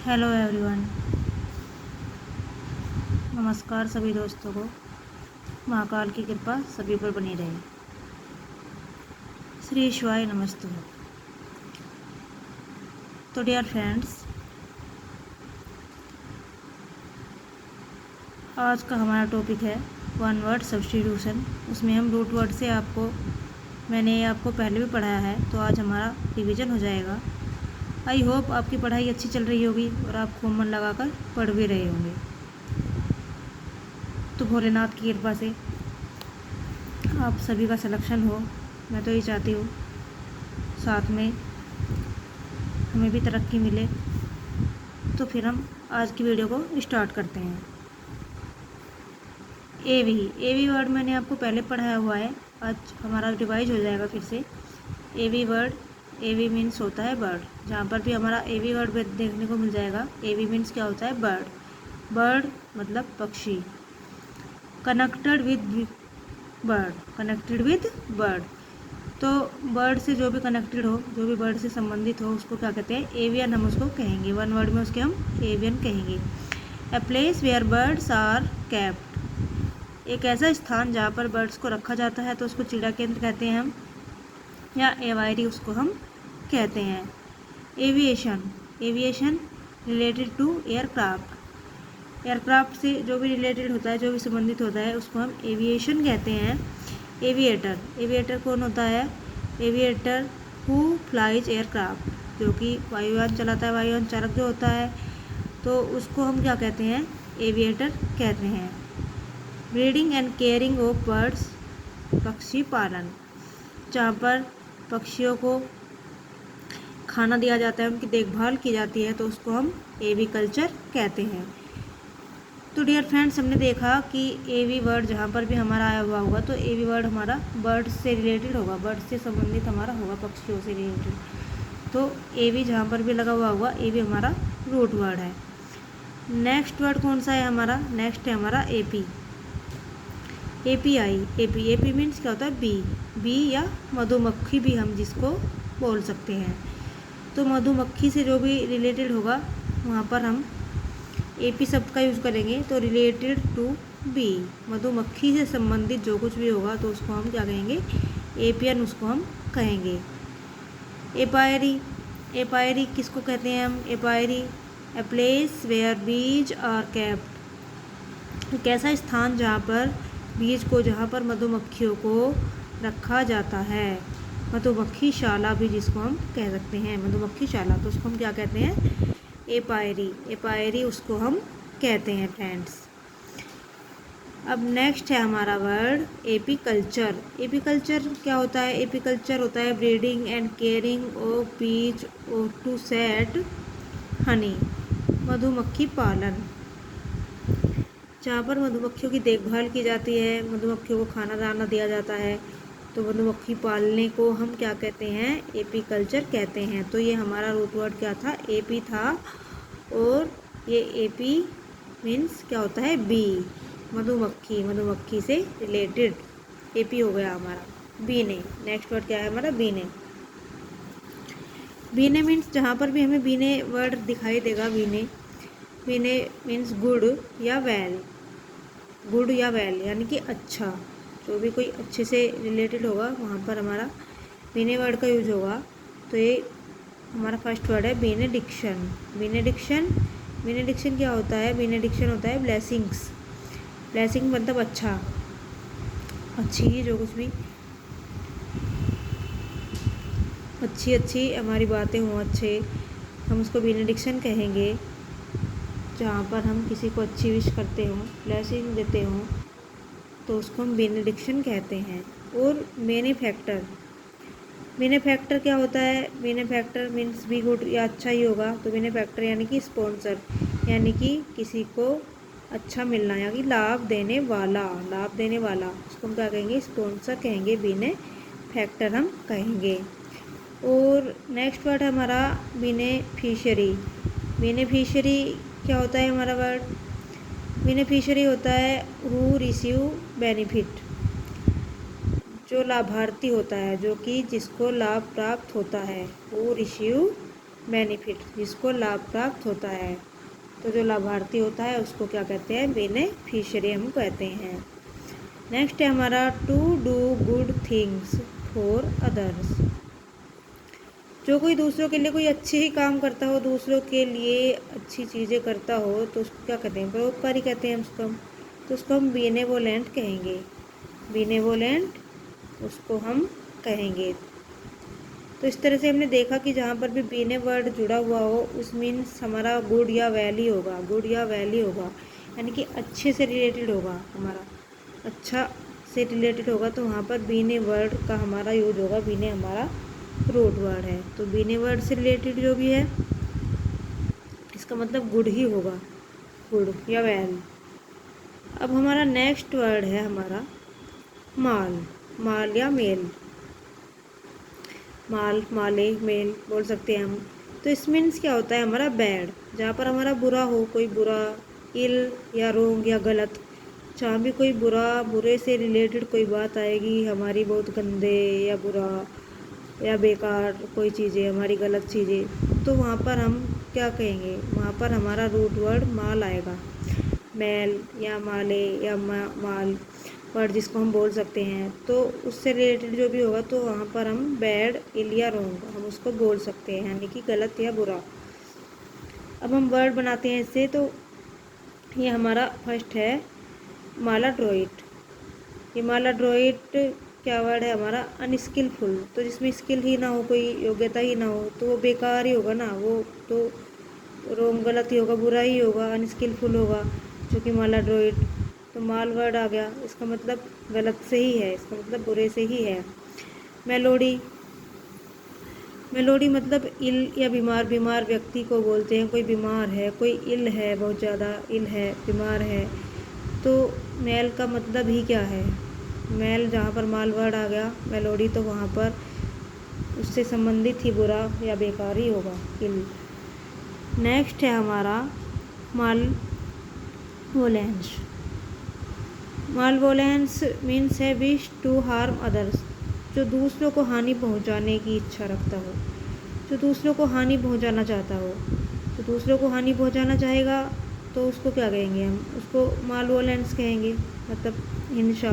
Hello everyone. नमस्कार सभी दोस्तों को। महाकाल की कृपा सभी पर बनी रहे। श्री शिवाय नमस्तु। तो डियर फ्रेंड्स, आज का हमारा टॉपिक है वन वर्ड सब्स्टिट्यूशन। उसमें हम रूट वर्ड से मैंने आपको पहले भी पढ़ाया है, तो आज हमारा रिवीजन हो जाएगा। आई होप आपकी पढ़ाई अच्छी चल रही होगी और आप खूब मन लगाकर पढ़ भी रहे होंगे। तो भोलेनाथ की कृपा से आप सभी का सिलेक्शन हो, मैं तो ये चाहती हूँ। साथ में हमें भी तरक्की मिले। तो फिर हम आज की वीडियो को स्टार्ट करते हैं। एवी वर्ड मैंने आपको पहले पढ़ाया हुआ है, आज हमारा रिवाइज हो जाएगा फिर से। एवी वर्ड, एवी मीन्स होता है बर्ड। जहाँ पर भी हमारा एवी वर्ड देखने को मिल जाएगा, एवी मीन्स क्या होता है? बर्ड। बर्ड मतलब पक्षी। Connected with bird, connected with bird. तो बर्ड से जो भी कनेक्टेड हो, जो भी बर्ड से संबंधित हो, उसको क्या कहते हैं? एवियन हम उसको कहेंगे। वन वर्ड में उसके हम एवियन कहेंगे। A place where birds are kept, एक ऐसा स्थान जहाँ पर बर्ड्स को रखा जाता है, तो उसको चिड़िया केंद्र कहते हैं हम, या एवायरी उसको हम कहते हैं। Aviation, aviation related to aircraft. Aircraft से जो भी रिलेटेड होता है, जो भी संबंधित होता है, उसको हम एविएशन कहते हैं। एविएटर, एविएटर कौन होता है? एविएटर हु फ्लाइज एयरक्राफ्ट, जो कि वायुयान चलाता है, वायुयान चालक जो होता है, तो उसको हम क्या कहते हैं? एविएटर कहते हैं। Breeding and caring of birds, पक्षी पालन, जहाँ पर पक्षियों को खाना दिया जाता है, उनकी देखभाल की जाती है, तो उसको हम एविकल्चर कहते हैं। तो डियर फ्रेंड्स, हमने देखा कि एवी वर्ड जहाँ पर भी हमारा आया हुआ होगा, तो एवी वर्ड हमारा बर्ड्स से रिलेटेड होगा, बर्ड्स से संबंधित हमारा होगा, पक्षियों से रिलेटेड। तो एवी जहाँ पर भी लगा हुआ होगा, एवी हमारा रूट वर्ड है। नेक्स्ट वर्ड कौन सा है हमारा? नेक्स्ट है हमारा AP, API. AP, AP means क्या होता है? बी। बी या मधुमक्खी भी हम जिसको बोल सकते हैं। तो मधुमक्खी से जो भी रिलेटेड होगा, वहाँ पर हम एपी शब्द का यूज़ करेंगे। तो रिलेटेड टू बी, मधुमक्खी से संबंधित जो कुछ भी होगा, तो उसको हम क्या कहेंगे? एपियन उसको हम कहेंगे। एपायरी, एपायरी किसको कहते हैं हम? एपायरी ए place where bees are kept, एक ऐसा स्थान जहाँ पर बीज को, जहाँ पर मधुमक्खियों को रखा जाता है। मधुमक्खी शाला भी जिसको हम कह सकते हैं, मधुमक्खी शाला, तो उसको हम क्या कहते हैं? एपायरी, एपायरी उसको हम कहते हैं फ्रेंड्स। अब नेक्स्ट है हमारा वर्ड एपीकल्चर। एपीकल्चर क्या होता है? एपीकल्चर होता है ब्रीडिंग एंड केयरिंग ऑफ बीज टू सेट हनी, मधुमक्खी पालन, जहाँ पर मधुमक्खियों की देखभाल की जाती है, मधुमक्खियों को खाना दाना दिया जाता है, तो मधुमक्खी पालने को हम क्या कहते हैं? एपीकल्चर कहते हैं। तो ये हमारा रूट वर्ड क्या था? एपी था। और ये एपी मीन्स क्या होता है? बी, मधुमक्खी, मधुमक्खी से रिलेटेड एपी हो गया हमारा। बीने, नेक्स्ट वर्ड क्या है हमारा? बीने। बीने मीन्स जहाँ पर भी हमें बीने वर्ड दिखाई देगा, बीने, बीने मीन्स गुड या वेल, गुड या वेल यानी कि अच्छा, जो भी कोई अच्छे से रिलेटेड होगा, वहाँ पर हमारा बीने वर्ड का यूज होगा। तो ये हमारा फर्स्ट वर्ड है बेनेडिक्शन। बेनेडिक्शन, बेनेडिक्शन क्या होता है? बेनेडिक्शन होता है ब्लेसिंग्स, ब्लेसिंग मतलब अच्छा, अच्छी जो कुछ भी अच्छी अच्छी हमारी बातें हों, अच्छे, हम उसको बेनेडिक्शन कहेंगे। जहाँ पर हम किसी को अच्छी विश करते हों, ब्लेसिंग देते हों, तो उसको हम बेनेडिक्शन कहते हैं। और बेनिफैक्टर, बेनिफैक्टर क्या होता है? बेनिफैक्टर मीन्स भी गुड या अच्छा ही होगा। तो बेनिफैक्टर यानी कि स्पॉन्सर, यानी कि किसी को अच्छा मिलना, यानी कि लाभ देने वाला, लाभ देने वाला, उसको हम क्या कहेंगे? स्पॉन्सर कहेंगे, बेनिफैक्टर हम कहेंगे। और नेक्स्ट वर्ड है हमारा बेनिफिशियरी। बेनिफिशियरी क्या होता है हमारा वर्ड? बेनिफिशियरी होता है हु रिसीव बेनिफिट, जो लाभार्थी होता है, जो कि जिसको लाभ प्राप्त होता है, वो रिसीव बेनिफिट, जिसको लाभ प्राप्त होता है। तो जो लाभार्थी होता है उसको क्या कहते हैं? बेनिफिशियरी हम कहते हैं। नेक्स्ट है हमारा to do good things for others. जो कोई दूसरों के लिए कोई अच्छे ही काम करता हो, दूसरों के लिए अच्छी चीज़ें करता हो, तो उसको क्या कहते हैं? परोपकारी कहते हैं उसको हम। तो उसको हम बेनेवोलेंट कहेंगे। बेनेवोलेंट उसको हम कहेंगे। तो इस तरह से हमने देखा कि जहाँ पर भी बेने वर्ड जुड़ा हुआ हो उस मीन्स हमारा गुड या वैली होगा, गुड या वैली होगा, यानी कि अच्छे से रिलेटेड होगा, हमारा अच्छा से रिलेटेड होगा, तो वहाँ पर बीने वर्ड का हमारा यूज होगा। बीने हमारा रूट वर्ड है, तो बीने वर्ड से रिलेटेड जो भी है इसका मतलब गुड ही होगा, गुड या वेल। अब हमारा नेक्स्ट वर्ड है हमारा माल। माल या मेल, माल, माले, मेल बोल सकते हैं हम। तो इस मीन्स क्या होता है? हमारा बैड, जहाँ पर हमारा बुरा हो, कोई बुरा, इल या रोंग या गलत, जहाँ भी कोई बुरा, बुरे से रिलेटेड कोई बात आएगी हमारी, बहुत गंदे या बुरा या बेकार कोई चीज़ें, हमारी गलत चीज़ें, तो वहाँ पर हम क्या कहेंगे? वहाँ पर हमारा रूट वर्ड माल आएगा। मैल या माले या माल वर्ड जिसको हम बोल सकते हैं, तो उससे रिलेटेड जो भी होगा तो वहाँ पर हम बैड, इल या रोंग हम उसको बोल सकते हैं, यानी कि गलत या बुरा। अब हम वर्ड बनाते हैं इससे। तो ये हमारा फर्स्ट है मालाड्रोइट। ये मालाड्रोइट क्या वर्ड है? हमारा अनस्किलफुल। तो जिसमें स्किल ही ना हो, कोई योग्यता ही ना हो, तो वो बेकार ही होगा ना, वो तो रोंग, गलत ही होगा, बुरा ही होगा, अनस्किलफुल होगा, जो कि मालाड्रोइट। तो माल वर्ड आ गया, इसका मतलब गलत से ही है, इसका मतलब बुरे से ही है। मेलोडी, मेलोडी मतलब इल या बीमार, बीमार व्यक्ति को बोलते हैं। कोई बीमार है, कोई इल है, बहुत ज़्यादा इल है, बीमार है, तो मेल का मतलब ही क्या है? मेल, जहाँ पर माल वर्ड आ गया मेलोडी, तो वहाँ पर उससे संबंधित ही बुरा या बेकार ही होगा, इल। नेक्स्ट है हमारा मालवोलेंस। मालवोलेंस मीन्स है विश टू हार्म अदर्स, जो दूसरों को हानि पहुंचाने की इच्छा रखता हो, जो दूसरों को हानि पहुंचाना चाहता हो, जो दूसरों को हानि पहुंचाना चाहेगा तो उसको क्या कहेंगे? हम उसको मालवोलेंस कहेंगे, मतलब हिंसा।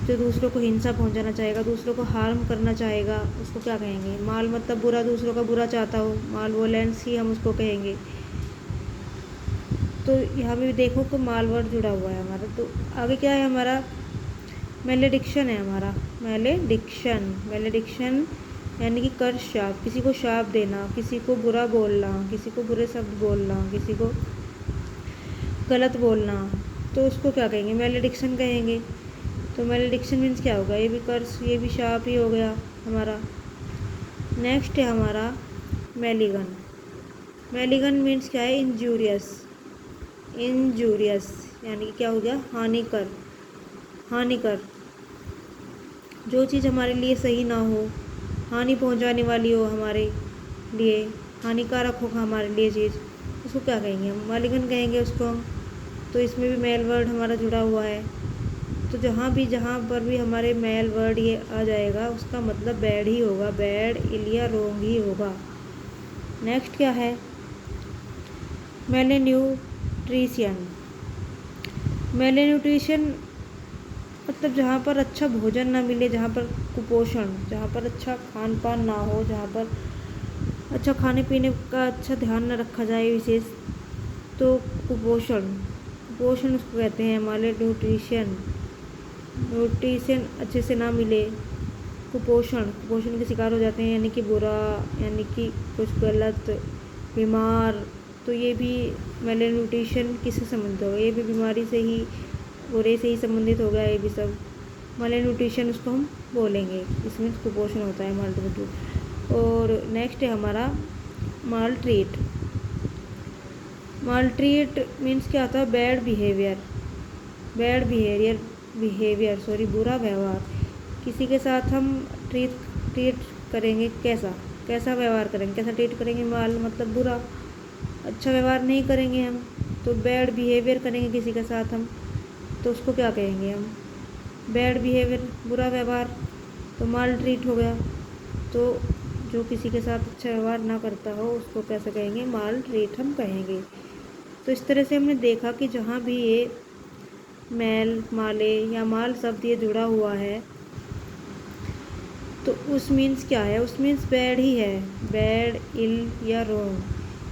जो दूसरों को हिंसा पहुंचाना चाहेगा, दूसरों को हार्म करना चाहेगा, उसको क्या कहेंगे? माल मतलब बुरा, दूसरों का बुरा चाहता हो, मालवोलेंस ही हम उसको कहेंगे। तो यहाँ पे भी देखो कि माल वर्ड जुड़ा हुआ है हमारा। तो आगे क्या है हमारा? मैलेडिक्शन है हमारा। मैलेडिक्शन, मैलेडिक्शन यानी कि कर्ज, शाप, किसी को शाप देना, किसी को बुरा बोलना, किसी को बुरे शब्द बोलना, किसी को गलत बोलना, तो उसको क्या कहेंगे? मैलेडिक्शन कहेंगे। तो मैलेडिक्शन मीन्स क्या होगा? ये भी कर्ज, ये भी शाप ही हो गया हमारा। नेक्स्ट है हमारा मैलिगन। मैलिगन मीन्स क्या है? इंजूरियस, इंजूरियस यानी कि क्या हो गया? हानिकर, हानिकर, जो चीज़ हमारे लिए सही ना हो, हानि पहुंचाने वाली हो हमारे लिए, हानिकारक हो हमारे लिए चीज़, उसको क्या कहेंगे? हम मालिगन कहेंगे उसको हम। तो इसमें भी मेल वर्ड हमारा जुड़ा हुआ है। तो जहाँ पर भी हमारे मेल वर्ड ये आ जाएगा उसका मतलब बैड ही होगा, बैड, इल या रोंग ही होगा। नेक्स्ट क्या है? मैलेन्यूट्रिशन। मैलेन्यूट्रिशन मतलब जहाँ पर अच्छा भोजन ना मिले, जहाँ पर कुपोषण, जहाँ पर अच्छा खान पान ना हो, जहाँ पर अच्छा खाने पीने का अच्छा ध्यान न रखा जाए विशेष, तो कुपोषण, कुपोषण उसको कहते हैं। माले न्यूट्रिशन, न्यूट्रिशन अच्छे से ना मिले, कुपोषण, कुपोषण के शिकार हो जाते हैं, यानी कि बुरा, यानी कि कुछ गलत, बीमार। तो ये भी मैले न्यूट्रिशन किससे संबंधित होगा? ये भी बीमारी से ही, बुरे से ही संबंधित हो गया ये भी सब। माले न्यूट्रिशन उसको हम बोलेंगे, इसमें कुपोषण होता है, माल न्यूट्रिशन। और नेक्स्ट है हमारा माल ट्रीट। माल ट्रीट मीन्स क्या होता है? Bad behaviour, bad behaviour, behaviour sorry, बुरा व्यवहार। किसी के साथ हम ट्रीट ट्रीट करेंगे, कैसा, कैसा व्यवहार करेंगे, कैसा ट्रीट करेंगे? माल मतलब बुरा, अच्छा व्यवहार नहीं करेंगे हम, तो बैड बिहेवियर करेंगे किसी के साथ हम, तो उसको क्या कहेंगे हम? बैड बिहेवियर, बुरा व्यवहार, तो माल ट्रीट हो गया। तो जो किसी के साथ अच्छा व्यवहार ना करता हो उसको कैसे कहेंगे, माल ट्रीट हम कहेंगे। तो इस तरह से हमने देखा कि जहाँ भी ये मैल, माले या माल शब्द ये जुड़ा हुआ है तो उस मीन्स क्या है, उस मीन्स बैड ही है, बैड, इल या रॉन्ग,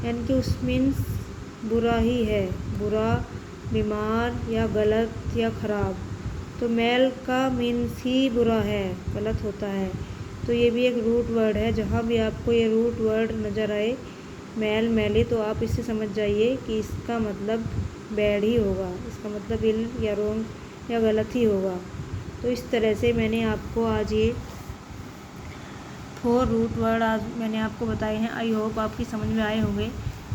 यानी कि उस मीन्स बुरा ही है, बुरा, बीमार या गलत या ख़राब। तो मैल का मीन्स ही बुरा है, गलत होता है। तो ये भी एक रूट वर्ड है। जहाँ भी आपको ये रूट वर्ड नज़र आए, मैल, मैले, तो आप इससे समझ जाइए कि इसका मतलब बैड ही होगा, इसका मतलब इल या रॉन्ग या गलत ही होगा। तो इस तरह से मैंने आपको आज ये 4 रूट वर्ड आज मैंने आपको बताए हैं। आई होप आपकी समझ में आए होंगे।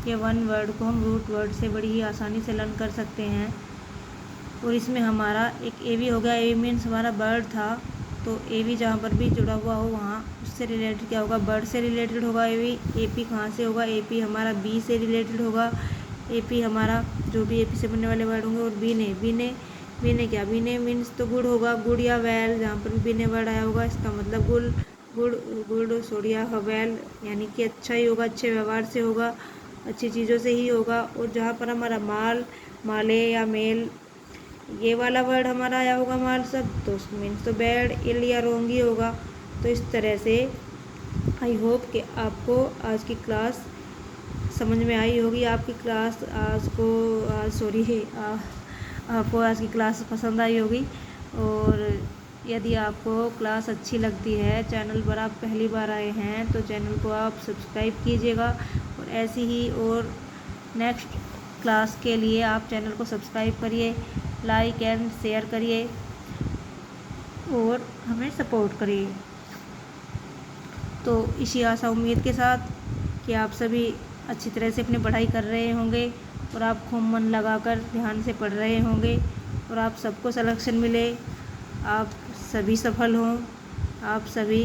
ये 1 वर्ड को हम रूट वर्ड से बड़ी ही आसानी से लर्न कर सकते हैं। और इसमें हमारा एक ए वी हो गया। ए वी मीन्स हमारा बर्ड था, तो ए वी जहाँ पर भी जुड़ा हुआ हो वहाँ उससे रिलेटेड क्या होगा, बर्ड से रिलेटेड होगा ए वी। ए पी कहाँ से होगा, ए पी हमारा बी से रिलेटेड होगा। ए पी हमारा जो भी ए पी से बनने वाले वर्ड होंगे। और बी ने क्या, बी ने मीन्स तो गुड होगा, गुड या वेल, जहाँ पर भी बी ने वर्ड आया होगा इसका मतलब गुड सोडिया वेल, यानी कि अच्छा ही होगा, अच्छे व्यवहार से होगा, अच्छी चीज़ों से ही होगा। और जहाँ पर हमारा माल, माले या मेल ये वाला वर्ड हमारा आया होगा माल शब्द, तो मीन्स तो बैड, इल या रॉन्ग ही होगा। तो इस तरह से आई होप कि आपको आज की क्लास समझ में आई होगी। आपकी क्लास आपको आज की क्लास पसंद आई होगी। और यदि आपको क्लास अच्छी लगती है, चैनल पर आप पहली बार आए हैं तो चैनल को आप सब्सक्राइब कीजिएगा। और ऐसी ही और नेक्स्ट क्लास के लिए आप चैनल को सब्सक्राइब करिए, लाइक एंड शेयर करिए और हमें सपोर्ट करिए। तो इसी आशा उम्मीद के साथ कि आप सभी अच्छी तरह से अपनी पढ़ाई कर रहे होंगे और आप खूब मन लगाकर ध्यान से पढ़ रहे होंगे और आप सबको सिलेक्शन मिले, आप सभी सफल हों, आप सभी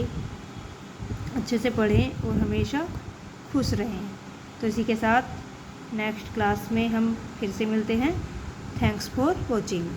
अच्छे से पढ़ें और हमेशा खुश रहें। तो इसी के साथ नेक्स्ट क्लास में हम फिर से मिलते हैं। Thanks for watching.